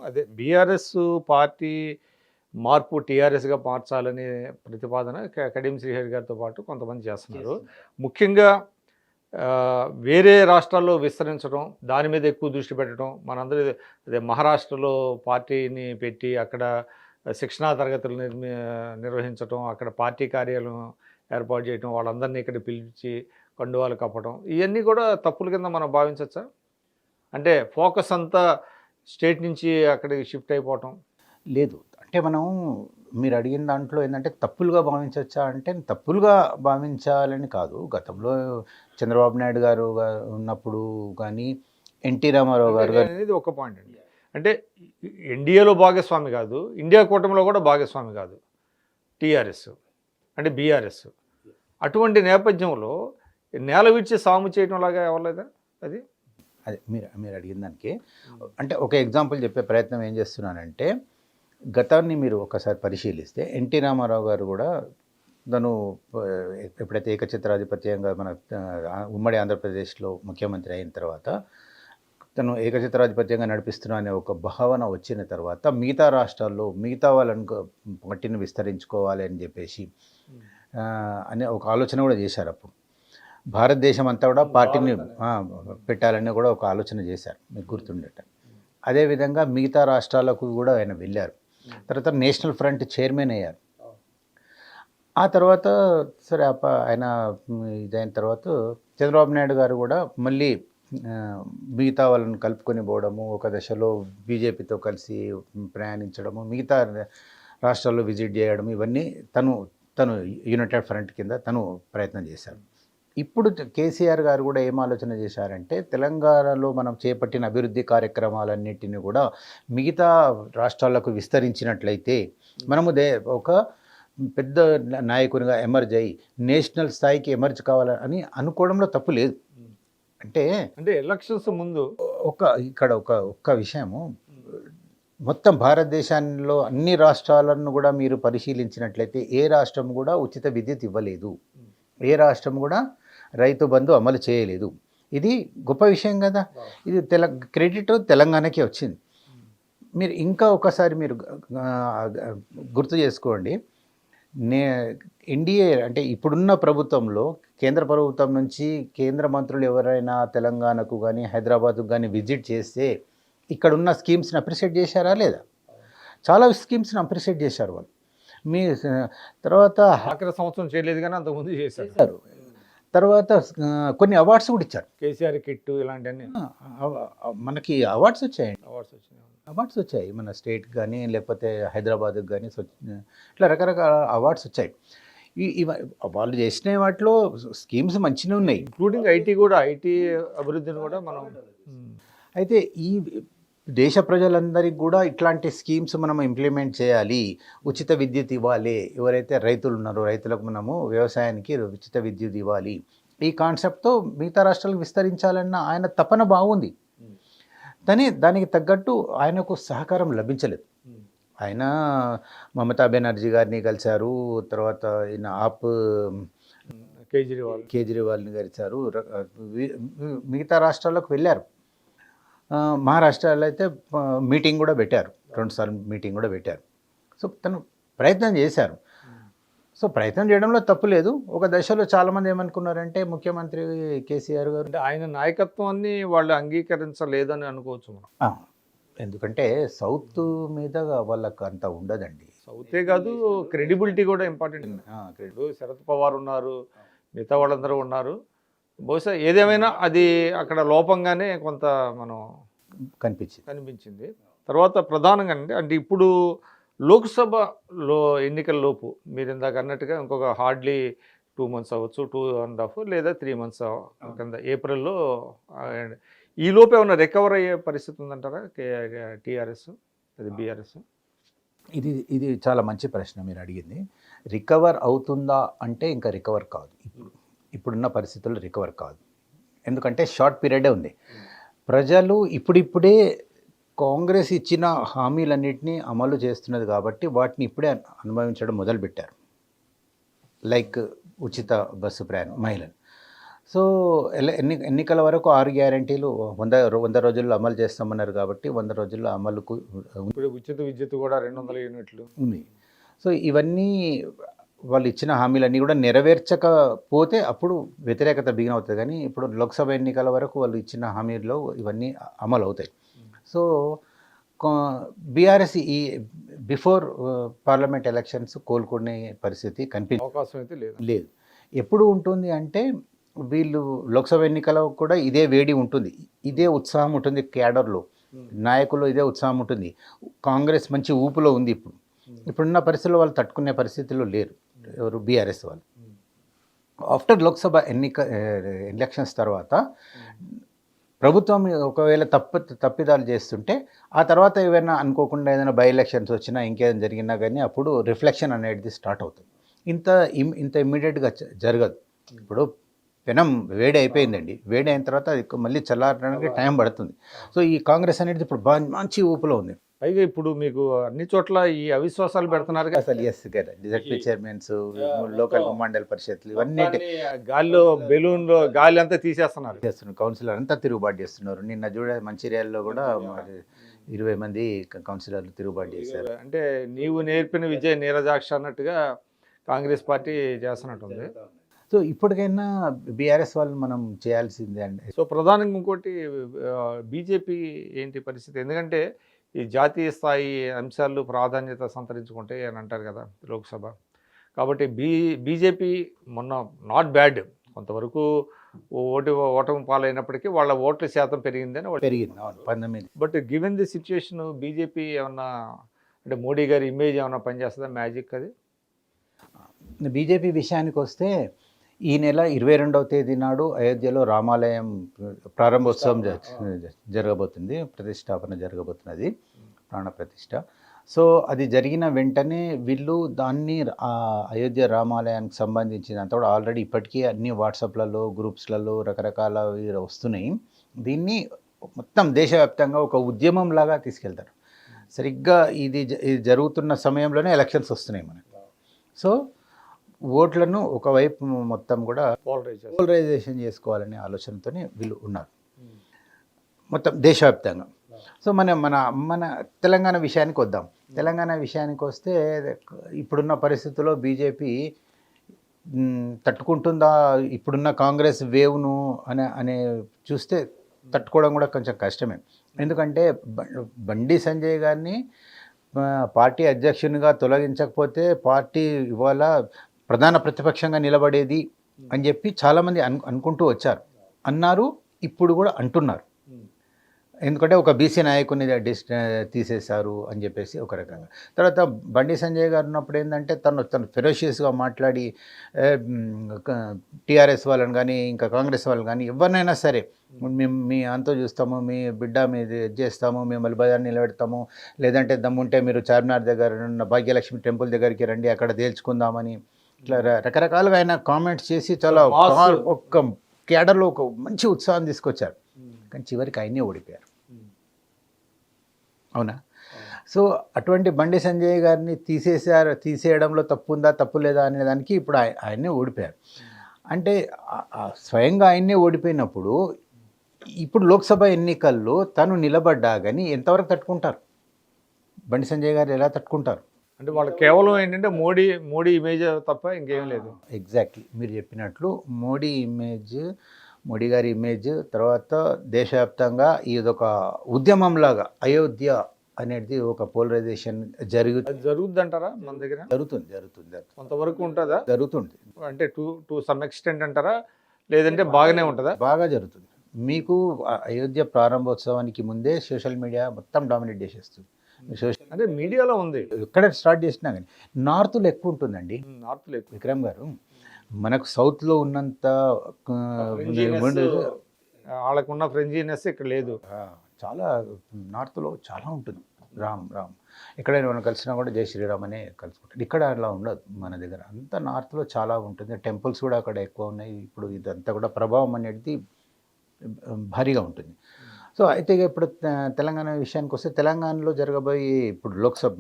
అదే BRS party మార్పు టీఆర్ఎస్గా మార్చాలనే ప్రతిపాదన కడియం శ్రీహరి గారితో పాటు కొంతమంది చేస్తున్నారు. ముఖ్యంగా వేరే రాష్ట్రాల్లో విస్తరించడం, దాని మీద ఎక్కువ దృష్టి పెట్టడం, మనందరూ అదే మహారాష్ట్రలో పార్టీని పెట్టి అక్కడ శిక్షణా తరగతులు నిర్వహించడం, అక్కడ పార్టీ కార్యాలయం ఏర్పాటు చేయడం, వాళ్ళందరినీ ఇక్కడ పిలిచి కండువాలు కప్పడం, ఇవన్నీ కూడా తప్పుల కింద మనం భావించవచ్చా? అంటే ఫోకస్ అంతా స్టేట్ నుంచి అక్కడికి షిఫ్ట్ అయిపోవటం. లేదు, అంటే మనం మీరు అడిగిన దాంట్లో ఏంటంటే తప్పులుగా భావించవచ్చా అంటే, తప్పులుగా భావించాలని కాదు. గతంలో చంద్రబాబు నాయుడు గారు ఉన్నప్పుడు కానీ, ఎన్టీ రామారావు గారు అనేది ఒక పాయింట్ అండి. అంటే ఎన్డీఏలో భాగస్వామి కాదు, ఇండియా కూటమిలో కూడా భాగస్వామి కాదు టీఆర్ఎస్, అంటే బీఆర్ఎస్. అటువంటి నేపథ్యంలో నేల విడిచి సాము చేయడం లాగా అవ్వలేదా అది? అదే మీరు అడిగిన దానికి అంటే ఒక ఎగ్జాంపుల్ చెప్పే ప్రయత్నం ఏం చేస్తున్నానంటే, గతాన్ని మీరు ఒకసారి పరిశీలిస్తే ఎన్టీ రామారావు గారు కూడా తను ఎప్పుడైతే ఏకఛత్రాధిపత్యంగా మన ఉమ్మడి ఆంధ్రప్రదేశ్లో ముఖ్యమంత్రి అయిన తర్వాత తను ఏకఛత్రాధిపత్యంగా నడిపిస్తున్నా అనే ఒక భావన వచ్చిన తర్వాత మిగతా రాష్ట్రాల్లో మిగతా వాళ్ళని పార్టీని విస్తరించుకోవాలి అని చెప్పేసి అనే ఒక ఆలోచన కూడా చేశారు. అప్పుడు భారతదేశం అంతా కూడా పార్టీని పెట్టాలని కూడా ఒక ఆలోచన చేశారు, మీకు గుర్తుండేట. అదేవిధంగా మిగతా రాష్ట్రాలకు కూడా ఆయన వెళ్ళారు. తర్వాత నేషనల్ ఫ్రంట్ చైర్మన్ అయ్యారు. ఆ తర్వాత సరే ఆయన ఇదైన తర్వాత చంద్రబాబు నాయుడు గారు కూడా మళ్ళీ మిగతా వాళ్ళని కలుపుకొని పోవడము, ఒక దశలో బీజేపీతో కలిసి ప్రయాణించడము, మిగతా రాష్ట్రాల్లో విజిట్ చేయడం, ఇవన్నీ తను యునైటెడ్ ఫ్రంట్ కింద తను ప్రయత్నం చేశారు. ఇప్పుడు కేసీఆర్ గారు కూడా ఏం ఆలోచన చేశారంటే, తెలంగాణలో మనం చేపట్టిన అభివృద్ధి కార్యక్రమాలన్నింటినీ కూడా మిగతా రాష్ట్రాలకు విస్తరించినట్లయితే మనము ఒక పెద్ద నాయకునిగా ఎమర్జ్ అయ్యి నేషనల్ స్థాయికి ఎమర్జ్ కావాలని అనుకోవడంలో తప్పు లేదు. అంటే ఎలక్షన్స్ ముందు ఇక్కడ ఒక్క విషయము, మొత్తం భారతదేశంలో అన్ని రాష్ట్రాలను కూడా మీరు పరిశీలించినట్లయితే ఏ రాష్ట్రం కూడా ఉచిత విద్యుత్ ఇవ్వలేదు, ఏ రాష్ట్రం కూడా రైతు బంధు అమలు చేయలేదు. ఇది గొప్ప విషయం కదా. ఇది క్రెడిట్ తెలంగాణకే వచ్చింది. మీరు ఇంకా ఒకసారి మీరు గుర్తు చేసుకోండి, ఎన్డీఏ అంటే ఇప్పుడున్న ప్రభుత్వంలో కేంద్ర ప్రభుత్వం నుంచి కేంద్ర మంత్రులు ఎవరైనా తెలంగాణకు కానీ హైదరాబాద్కు కానీ విజిట్ చేస్తే ఇక్కడున్న స్కీమ్స్ని అప్రిషియేట్ చేశారా లేదా? చాలా స్కీమ్స్ని అప్రిషియేట్ చేశారు వాళ్ళు. మీ తర్వాత ఆఖరి సంవత్సరం చేయలేదు కానీ అంతకుముందు చేశారు. తర్వాత కొన్ని అవార్డ్స్ కూడా ఇచ్చారు. కేసీఆర్ కిట్టు ఇలాంటివన్నీ మనకి అవార్డ్స్ వచ్చాయి మన స్టేట్ కానీ లేకపోతే హైదరాబాద్కి కానీ ఇట్లా రకరకాల అవార్డ్స్ వచ్చాయి. వాళ్ళు చేసిన వాటిలో స్కీమ్స్ మంచిగా ఉన్నాయి, ఇంక్లూడింగ్ ఐటీ కూడా, ఐటీ అభివృద్ధిని కూడా మనం. అయితే ఈ దేశ ప్రజలందరికీ కూడా ఇట్లాంటి స్కీమ్స్ మనం ఇంప్లిమెంట్ చేయాలి, ఉచిత విద్యుత్ ఇవ్వాలి, ఎవరైతే రైతులు ఉన్నారో రైతులకు మనము వ్యవసాయానికి ఉచిత విద్యుత్ ఇవ్వాలి, ఈ కాన్సెప్ట్తో మిగతా రాష్ట్రాలకు విస్తరించాలన్న ఆయన తపన బాగుంది. కానీ దానికి తగ్గట్టు ఆయనకు సహకారం లభించలేదు. ఆయన మమతా బెనర్జీ గారిని కలిశారు, తర్వాత ఈయన కేజ్రీవాల్ని కలిశారు, మిగతా రాష్ట్రాలకు వెళ్ళారు. మహారాష్ట్రలో అయితే మీటింగ్ కూడా పెట్టారు, 2 సార్లు మీటింగ్ కూడా పెట్టారు. సో తను ప్రయత్నం చేశారు. సో ప్రయత్నం చేయడంలో తప్పు లేదు. ఒక దశలో చాలామంది ఏమనుకున్నారంటే ముఖ్యమంత్రి కేసీఆర్ గారు అంటే ఆయన నాయకత్వాన్ని వాళ్ళు అంగీకరించలేదని అనుకోవచ్చు మనం. ఎందుకంటే సౌత్ మీద వాళ్ళకు అంత ఉండదండి. సౌతే కాదు, క్రెడిబిలిటీ కూడా ఇంపార్టెంట్. శరద్ పవార్ ఉన్నారు, మిగతా వాళ్ళందరూ ఉన్నారు. బహుశా ఏదేమైనా అది అక్కడ లోపంగానే కొంత మనం కనిపించింది. తర్వాత ప్రధానంగా అంటే ఇప్పుడు లోక్సభలో ఎన్నికల లోపు మీరు ఇందాక అన్నట్టుగా ఇంకొక హార్డ్లీ 2 months అవ్వచ్చు, 2.5 లేదా 3 months కింద ఏప్రిల్లో, ఈ లోపు ఏమైనా రికవర్ అయ్యే పరిస్థితి ఉందంటారా టీఆర్ఎస్, అది బీఆర్ఎస్? ఇది చాలా మంచి ప్రశ్న మీరు అడిగింది. రికవర్ అవుతుందా అంటే ఇంకా రికవర్ కాదు. ఇప్పుడున్న పరిస్థితుల్లో రికవర్ కాదు. ఎందుకంటే షార్ట్ పీరియడే ఉంది. ప్రజలు ఇప్పుడిప్పుడే కాంగ్రెస్ ఇచ్చిన హామీలన్నింటినీ అమలు చేస్తున్నది కాబట్టి వాటిని ఇప్పుడే అనుభవించడం మొదలుపెట్టారు. లైక్ ఉచిత బస్సు ప్రయాణం మహిళలు. సో ఎన్నికల వరకు 6 గ్యారంటీలు 100 రోజుల్లో అమలు చేస్తామన్నారు కాబట్టి 100 రోజుల్లో అమలుకు ఇప్పుడు ఉచిత విద్యుత్ కూడా 200 యూనిట్లు ఉంది. సో ఇవన్నీ వాళ్ళు ఇచ్చిన హామీలన్నీ కూడా నెరవేర్చకపోతే అప్పుడు వ్యతిరేకత బిగిన్ అవుతుంది. కానీ ఇప్పుడు లోక్సభ ఎన్నికల వరకు వాళ్ళు ఇచ్చిన హామీల్లో ఇవన్నీ అమలు అవుతాయి. సో బీఆర్ఎస్ ఈ బిఫోర్ పార్లమెంట్ ఎలక్షన్స్ కోలుకునే పరిస్థితి అవకాశం అయితే లేదు. ఎప్పుడు ఉంటుంది అంటే వీళ్ళు లోక్సభ ఎన్నికల్లో కూడా ఇదే వేడి ఉంటుంది, ఇదే ఉత్సాహం ఉంటుంది, క్యాడర్లో నాయకుల్లో ఇదే ఉత్సాహం ఉంటుంది. కాంగ్రెస్ మంచి ఊపులో ఉంది. ఇప్పుడున్న పరిస్థితుల్లో వాళ్ళు తట్టుకునే పరిస్థితుల్లో లేరు ఎవరు, బీఆర్ఎస్ వాళ్ళు. ఆఫ్టర్ లోక్సభ ఎలక్షన్స్ తర్వాత ప్రభుత్వం ఒకవేళ తప్పిదాలు చేస్తుంటే ఆ తర్వాత ఏమైనా అనుకోకుండా ఏదైనా బై ఎలక్షన్స్ వచ్చినా ఇంకేదైనా జరిగినా కానీ అప్పుడు రిఫ్లెక్షన్ అనేది స్టార్ట్ అవుతుంది. ఇంత ఇమ్మీడియట్గా జరగదు. ఇప్పుడు పెనం వేడి అయిపోయిందండి, వేడి అయిన తర్వాత అది మళ్ళీ చల్లారడానికి టైం పడుతుంది. సో ఈ కాంగ్రెస్ అనేది ఇప్పుడు మంచి ఊపులో ఉంది. పైగా ఇప్పుడు మీకు అన్ని చోట్ల ఈ అవిశ్వాసాలు పెడుతున్నారు అసలు డిజెడ్పీ చైర్మన్స్, లోకల్ మండల పరిషత్లు ఇవన్నీ గాలిలో బెలూన్లో గాలి అంతా తీసేస్తున్నారు. కౌన్సిలర్ అంతా తిరుగుబాటు చేస్తున్నారు. నిన్న మంచిర్యాలలో కూడా 20 మంది కౌన్సిలర్లు తిరుగుబాటు చేశారు. అంటే నీవు నేర్పిన విజయ నీరజాక్ష అన్నట్టుగా కాంగ్రెస్ పార్టీ చేస్తున్నట్టుంది. సో ఇప్పటికైనా బీఆర్ఎస్ వాళ్ళు మనం చేయాల్సిందే అండి. సో ప్రధానంగా ఇంకోటి బీజేపీ ఏంటి పరిస్థితి? ఎందుకంటే ఈ జాతీయ స్థాయి అంశాలు ప్రాధాన్యత సంతరించుకుంటాయి అని అంటారు కదా లోక్సభ. కాబట్టి బీజేపీ మొన్న నాట్ బ్యాడ్, కొంతవరకు ఓటమి పాలైనప్పటికీ వాళ్ళ ఓట్ల శాతం పెరిగిందని పెరిగింది 19. But given the situation BJP ఏమన్నా అంటే మోడీ గారి ఇమేజ్ ఏమన్నా పనిచేస్తుందా, మ్యాజిక్ అది? బీజేపీ విషయానికి వస్తే ఈ నెల 22వ తేదీ నాడు అయోధ్యలో రామాలయం ప్రారంభోత్సవం జరగబోతుంది, ప్రతిష్టాపన జరగబోతున్నది, ప్రాణప్రతిష్ఠ. సో అది జరిగిన వెంటనే వీళ్ళు దాన్ని అయోధ్య రామాలయానికి సంబంధించినంత కూడా ఆల్రెడీ ఇప్పటికీ అన్ని వాట్సాప్లలో గ్రూప్స్లలో రకరకాల వస్తున్నాయి. దీన్ని మొత్తం దేశవ్యాప్తంగా ఒక ఉద్యమం లాగా తీసుకెళ్తారు. సరిగ్గా ఇది జరుగుతున్న సమయంలోనే ఎలక్షన్స్ వస్తున్నాయి మనకు. సో ఓట్లను ఒకవైపు మొత్తం కూడా పోలరైజేషన్ చేసుకోవాలనే ఆలోచనతోనే వీళ్ళు ఉన్నారు మొత్తం దేశవ్యాప్తంగా. సో మన తెలంగాణ విషయానికి వద్దాం. తెలంగాణ విషయానికి వస్తే ఇప్పుడున్న పరిస్థితుల్లో బీజేపీ తట్టుకుంటుందా ఇప్పుడున్న కాంగ్రెస్ వేవ్ను అనే చూస్తే తట్టుకోవడం కూడా కొంచెం కష్టమే. ఎందుకంటే బండి సంజయ్ గారిని పార్టీ అధ్యక్షునిగా తొలగించకపోతే పార్టీ ఇవాళ ప్రధాన ప్రతిపక్షంగా నిలబడేది అని చెప్పి చాలామంది అనుకుంటూ అన్నారు, ఇప్పుడు కూడా అంటున్నారు. ఎందుకంటే ఒక బీసీ నాయకుని తీసేశారు అని చెప్పేసి ఒక రకంగా. తర్వాత బండి సంజయ్ గారు ఉన్నప్పుడు ఏంటంటే తను ఫెరోషియస్గా మాట్లాడి టీఆర్ఎస్ వాళ్ళని కానీ ఇంకా కాంగ్రెస్ వాళ్ళని కానీ ఎవరినైనా సరే మేము మీ అంతా చూస్తాము, మీ బిడ్డ మీద చేస్తాము, మిమ్మల్ని బజార్ నిలబెడతాము, లేదంటే దమ్ముంటే మీరు చార్మినార్ దగ్గర ఉన్న భాగ్యలక్ష్మి టెంపుల్ దగ్గరికి రండి, అక్కడ తేల్చుకుందామని ఇట్లా రకరకాలుగా ఆయన కామెంట్స్ చేసి చాలా ఒక క్యాడర్లో ఒక మంచి ఉత్సాహం తీసుకొచ్చారు. కానీ చివరికి ఆయనే ఓడిపోయారు. అవునా? సో అటువంటి బండి సంజయ్ గారిని తీసేయడంలో తప్పు ఉందా తప్పు లేదా అనే దానికి ఇప్పుడు ఆయన్నే ఓడిపోయారు. అంటే స్వయంగా ఆయన్నే ఓడిపోయినప్పుడు ఇప్పుడు లోక్సభ ఎన్నికల్లో తను నిలబడ్డా కానీ ఎంతవరకు తట్టుకుంటారు? బండి సంజయ్ గారు ఎలా తట్టుకుంటారు? అంటే వాళ్ళు కేవలం ఏంటంటే మోడీ ఇమేజ్ తప్ప ఇంకేం లేదు. ఎగ్జాక్ట్లీ మీరు చెప్పినట్లు మోడీ గారి ఇమేజ్, తర్వాత దేశవ్యాప్తంగా ఇదొక ఉద్యమంలాగా అయోధ్య అనేది ఒక పోలరైజేషన్ జరుగుతుంది అంటారా? మన దగ్గర జరుగుతుంది కొంతవరకు ఉంటుందా? జరుగుతుంది అంటే టు సమ్ ఎక్స్టెంట్ అంటారా, లేదంటే బాగానే ఉంటుందా? బాగా జరుగుతుంది. మీకు అయోధ్య ప్రారంభోత్సవానికి ముందే సోషల్ మీడియా మొత్తం డామినేట్ చేసేస్తుంది. అంటే మీడియాలో ఉంది, ఎక్కడ స్టార్ట్ చేసినా కానీ నార్త్లో ఎక్కువ ఉంటుందండి. నార్త్లో ఎక్కువ. విక్రమ్ గారు, మనకు సౌత్లో ఉన్నంత వాళ్ళకున్న ఫ్రెండ్లీనెస్ ఇక్కడ లేదు. చాలా నార్త్లో చాలా ఉంటుంది. రామ్ ఎక్కడైనా మనం కలిసినా కూడా జై శ్రీరామ్ అనే కలుసుకుంటారు. ఇక్కడ అలా ఉండదు మన దగ్గర. అంతా నార్త్లో చాలా ఉంటుంది. టెంపుల్స్ కూడా అక్కడ ఎక్కువ ఉన్నాయి. ఇప్పుడు ఇదంతా కూడా ప్రభావం అనేది భారీగా ఉంటుంది. సో అయితే ఇప్పుడు తెలంగాణ విషయానికి వస్తే తెలంగాణలో జరగబోయే ఇప్పుడు లోక్సభ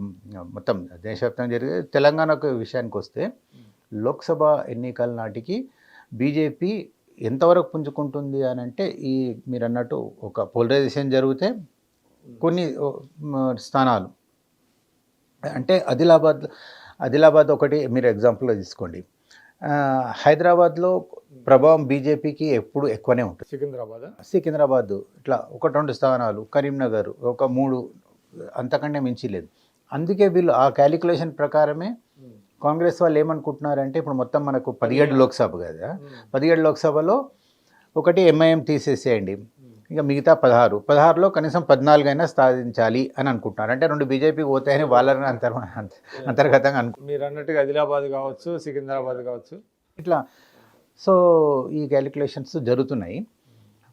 మొత్తం దేశవ్యాప్తంగా జరిగే తెలంగాణకు విషయానికి వస్తే లోక్సభ ఎన్నికల నాటికి బీజేపీ ఎంతవరకు పుంజుకుంటుంది అని అంటే ఈ మీరు అన్నట్టు ఒక పోలరైజేషన్ జరిగితే కొన్ని స్థానాలు అంటే ఆదిలాబాద్ ఒకటి మీరు ఎగ్జాంపుల్గా తీసుకోండి. హైదరాబాద్లో ప్రభావం బీజేపీకి ఎప్పుడు ఎక్కువనే ఉంటుంది. సికింద్రాబాద్ ఇట్లా 1-2 స్థానాలు, కరీంనగర్ ఒక 3, అంతకంటే మించి లేదు. అందుకే వీళ్ళు ఆ క్యాలిక్యులేషన్ ప్రకారమే కాంగ్రెస్ వాళ్ళు ఏమనుకుంటున్నారంటే ఇప్పుడు మొత్తం మనకు 17 లోక్సభ కదా, 17 లోక్సభలో ఒకటి ఎంఐఎం తీసేసేయండి, ఇక మిగతా 16లో కనీసం 14 అయినా సాధించాలి అని అనుకుంటున్నారు. అంటే 2 బీజేపీకి పోతాయని వాళ్ళని అంతర్గతంగా మీరు అన్నట్టుగా ఆదిలాబాద్ కావచ్చు, సికింద్రాబాద్ కావచ్చు, ఇట్లా. సో ఈ క్యాలిక్యులేషన్స్ జరుగుతున్నాయి.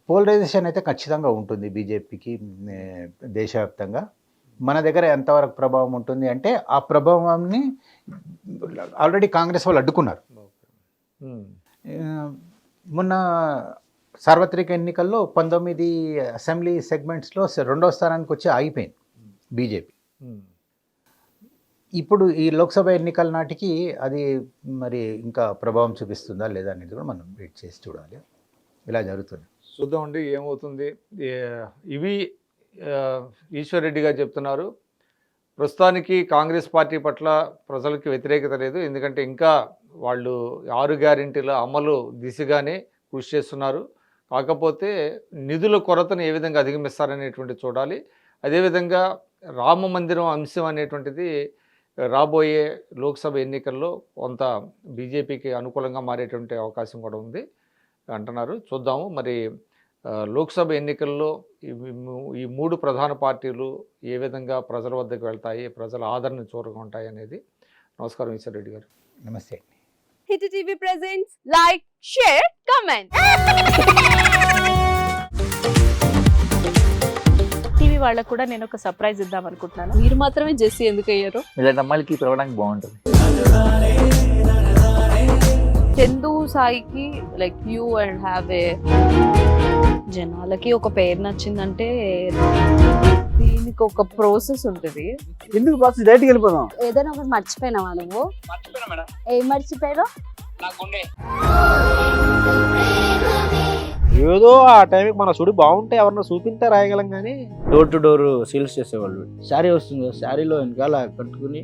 పోలరైజేషన్ అయితే ఖచ్చితంగా ఉంటుంది బీజేపీకి దేశవ్యాప్తంగా. మన దగ్గర ఎంతవరకు ప్రభావం ఉంటుంది అంటే ఆ ప్రభావాన్ని ఆల్రెడీ కాంగ్రెస్ వాళ్ళు అడ్డుకున్నారు. మొన్న సార్వత్రిక ఎన్నికల్లో 19 అసెంబ్లీ సెగ్మెంట్స్లో 2వ స్థానానికి వచ్చి ఆగిపోయింది బీజేపీ. ఇప్పుడు ఈ లోక్సభ ఎన్నికల నాటికి అది మరి ఇంకా ప్రభావం చూపిస్తుందా లేదా అనేది కూడా మనం వెయిట్ చేసి చూడాలి. ఇలా జరుగుతుంది, చూద్దామండి ఏమవుతుంది. ఇవి ఈశ్వర్ రెడ్డి గారు చెప్తున్నారు. ప్రస్తుతానికి కాంగ్రెస్ పార్టీ పట్ల ప్రజలకు వ్యతిరేకత లేదు, ఎందుకంటే ఇంకా వాళ్ళు 6 గ్యారెంటీల అమలు దిశగానే కృషి చేస్తున్నారు. కాకపోతే నిధుల కొరతను ఏ విధంగా అధిగమిస్తారనేటువంటి చూడాలి. అదేవిధంగా రామ మందిరం అంశం అనేటువంటిది రాబోయే లోక్సభ ఎన్నికల్లో కొంత బీజేపీకి అనుకూలంగా మారేటువంటి అవకాశం కూడా ఉంది అంటున్నారు. చూద్దాము మరి లోక్సభ ఎన్నికల్లో ఈ 3 ప్రధాన పార్టీలు ఏ విధంగా ప్రజల వద్దకు వెళ్తాయి, ప్రజల ఆదరణ చూరగొంటాయి అనేది. నమస్కారం ఈశ్వర్ రెడ్డి గారు. నమస్తే. Hit TV presents like, share, comment. TV వాళ్ళకు కూడా నేను ఒక సర్ప్రైజ్ ఇద్దాం అనుకుంటున్నాను. మీరు మాత్రమే జెస్సీ ఎందుకు అయ్యారు? ఇలాంటి అమ్మాయిలకి పిలవడానికి బాగుంటుంది. చందు సాయికి like you and have a జనాలకి ఒక పేరు నచ్చిందంటే దీనికి ఒక ప్రాసెస్ ఉంటుంది. ఎందుకు బాక్స్ డైరెక్ట్కి వెళ్ళిపోదాం. ఏదైనా ఒకటి మర్చిపోయినావా నువ్వు? ఏం మర్చిపోయావు? ఏదో ఆ టైంకి మన సుడి బాగుంటే ఎవరన్నా చూపింటే రాయగలం కానీ డోర్ టు డోర్ సేల్స్ చేసేవాళ్ళు. శారీ వస్తుంది, శారీలో వెనకాల కట్టుకుని